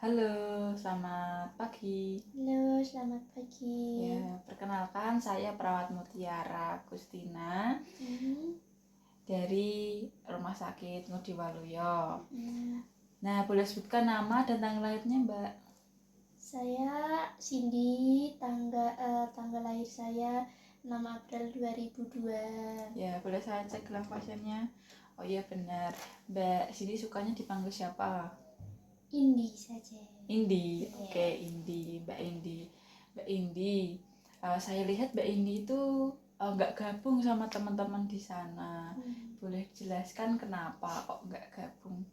Halo, selamat pagi. Halo, selamat pagi. Ya, perkenalkan saya Perawat Mutiara Agustina Mhm. dari Rumah Sakit Ngudi Waluyo. Hmm, Nah, boleh sebutkan nama dan tanggal lahirnya, Mbak? Saya Cindy, tanggal lahir saya 6 April 2002. Ya, boleh saya cek gelang pasiennya? Oh iya benar. Mbak Cindy sukanya dipanggil siapa? Indi saja. Indi. Iya. Oke, Indi, Mbak Indi. Mbak Indi, saya lihat Mbak Indi itu nggak gabung sama teman-teman di sana. Boleh jelaskan kenapa kok nggak gabung?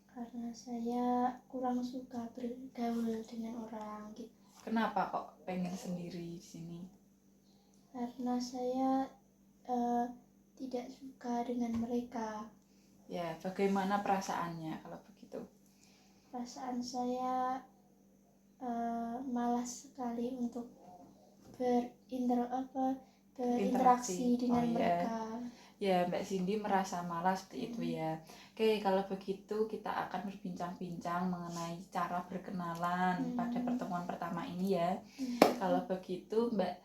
Karena saya kurang suka bergaul dengan orang gitu. Kenapa kok pengen sendiri di sini? Karena saya tidak suka dengan mereka. Ya, bagaimana perasaannya kalau begitu? Perasaan saya malas sekali untuk berinteraksi dengan Oh ya, mereka. ya Mbak Cindy merasa malas seperti itu ya. Oke, kalau begitu kita akan berbincang-bincang mengenai cara berkenalan pada pertemuan pertama ini ya. Kalau begitu Mbak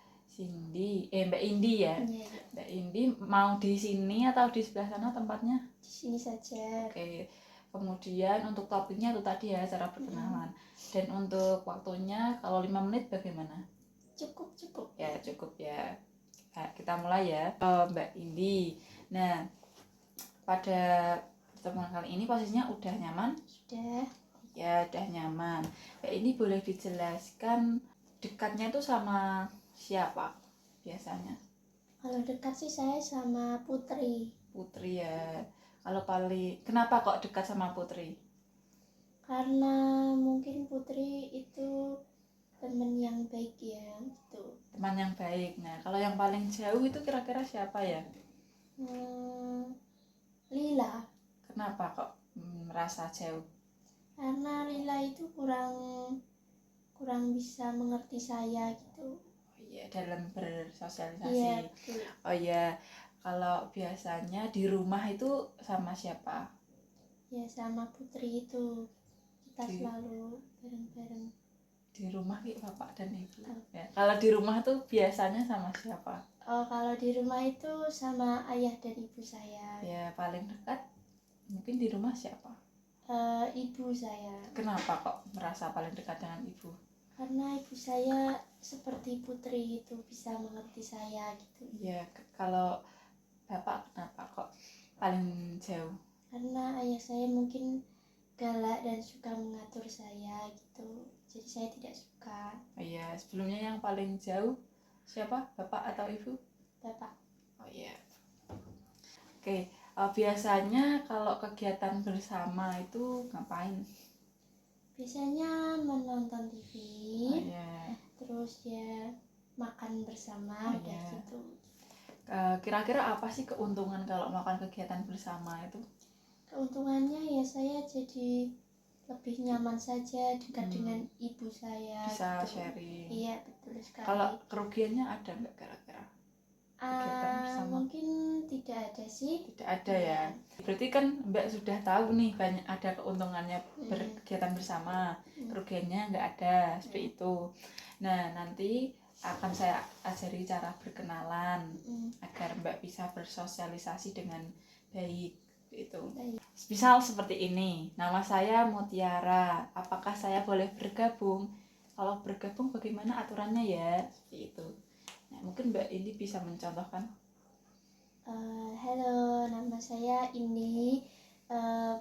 Mbak Indi ya. Iya. Mbak Indi mau di sini atau di sebelah sana tempatnya? Di sini saja. Oke. Kemudian untuk topiknya itu tadi ya cara berkenalan. Dan untuk waktunya kalau 5 menit bagaimana? Cukup. Ya, cukup ya. Nah, kita mulai ya. Mbak Indi. Nah, pada pertemuan kali ini posisinya udah nyaman? Sudah. Ya, udah nyaman. Mbak Indi boleh dijelaskan dekatnya tuh sama siapa biasanya? Kalau dekat sih saya sama Putri. Putri ya. Kalau paling kenapa kok dekat sama Putri? Karena mungkin Putri itu teman yang baik ya gitu. Teman yang baik. Nah, kalau yang paling jauh itu kira-kira siapa ya? Lila. Kenapa kok merasa jauh? Karena Lila itu kurang bisa mengerti saya gitu. Oh iya, dalam bersosialisasi. Iya, betul. Oh iya, kalau biasanya di rumah itu sama siapa? Ya sama Putri itu kita Di, selalu bareng-bareng. di rumah bapak dan ibu. Ya. Kalau di rumah tuh biasanya sama siapa? Kalau di rumah itu sama ayah dan ibu saya. Ya paling dekat mungkin di rumah siapa? Ibu saya. Kenapa kok merasa paling dekat dengan ibu? Karena ibu saya seperti Putri itu bisa mengerti saya gitu. Ya kalau bapak kenapa kok paling jauh? Karena ayah saya mungkin galak dan suka mengatur saya gitu. Jadi saya tidak suka. Oh iya, sebelumnya yang paling jauh siapa? Bapak atau ibu? Bapak. Oh iya. Oke, biasanya kalau kegiatan bersama itu ngapain? Biasanya menonton TV. Oh iya. Terus ya makan bersama udah gitu. Kira-kira apa sih keuntungan kalau melakukan kegiatan bersama itu? Keuntungannya ya saya jadi lebih nyaman saja dekat dengan ibu saya. Bisa gitu. sharing. Iya, betul sekali. Kalau kerugiannya ada nggak kira-kira? Kegiatan bersama? Mungkin tidak ada sih. Tidak ada ya. Berarti kan Mbak sudah tahu nih banyak ada keuntungannya berkegiatan bersama, kerugiannya nggak ada seperti itu. Nah nanti akan saya ajari cara berkenalan agar Mbak bisa bersosialisasi dengan baik itu. Misal seperti ini, nama saya Mutiara, apakah saya boleh bergabung? Kalau bergabung bagaimana aturannya ya? Seperti itu. Nah, mungkin Mbak ini bisa mencontohkan. Halo, nama saya Indi.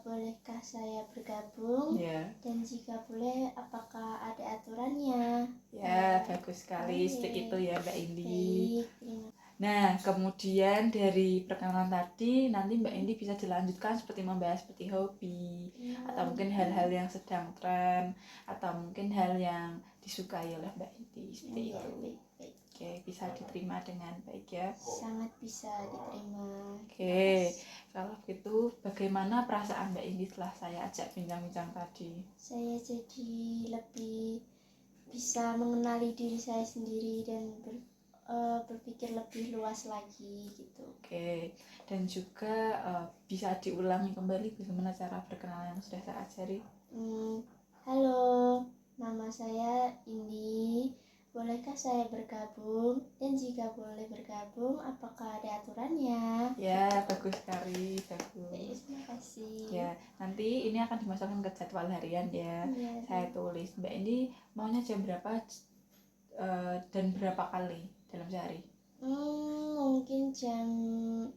Bolehkah saya bergabung? Ya. Dan jika boleh, apakah ada aturannya? Ya, bagus sekali. Seperti itu ya Mbak Indi. Baik, terima kasih. Nah, kemudian dari perkenalan tadi, nanti Mbak Indi bisa dilanjutkan seperti membahas seperti hobi, atau mungkin hal-hal yang sedang tren, atau mungkin hal yang disukai oleh Mbak Indi, seperti itu. Baik. Oke, bisa diterima dengan baik ya? Sangat bisa diterima. Oke, kalau gitu bagaimana perasaan Mbak Indi setelah saya ajak bincang-bincang tadi? Saya jadi lebih bisa mengenali diri saya sendiri dan berpikir lebih luas lagi gitu. Oke, dan juga bisa diulangi kembali bagaimana cara berkenalan yang sudah saya ajari? Halo, nama saya Indi. Bolehkah saya bergabung? Dan jika boleh bergabung, apakah ada aturannya? Ya, bagus sekali, bagus. Terima kasih. Ya, nanti ini akan dimasukkan ke jadwal harian ya. Iya, Saya tulis, Mbak Indi maunya jam berapa dan berapa kali dalam sehari? Mungkin jam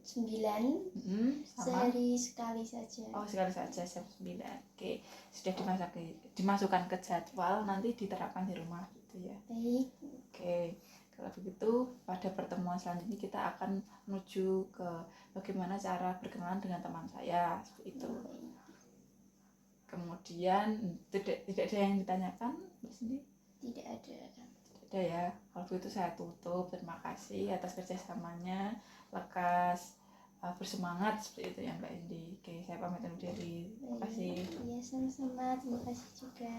9, Sama. sehari sekali saja. Oh, sekali saja jam 9. Oke, sudah dimasukkan ke jadwal, nanti diterapkan di rumah gitu ya. Baik. Oke, kalau begitu pada pertemuan selanjutnya kita akan menuju ke bagaimana cara berkenalan dengan teman saya seperti itu. Kemudian tidak ada yang ditanyakan, Mbak Cindy? Tidak ada. Tidak ada ya. Kalau begitu saya tutup. Terima kasih atas kerjasamanya. Lekas bersemangat seperti itu ya Mbak Indi. Oke, saya pamit undur diri. Terima kasih. Iya, sama-sama. Terima kasih juga.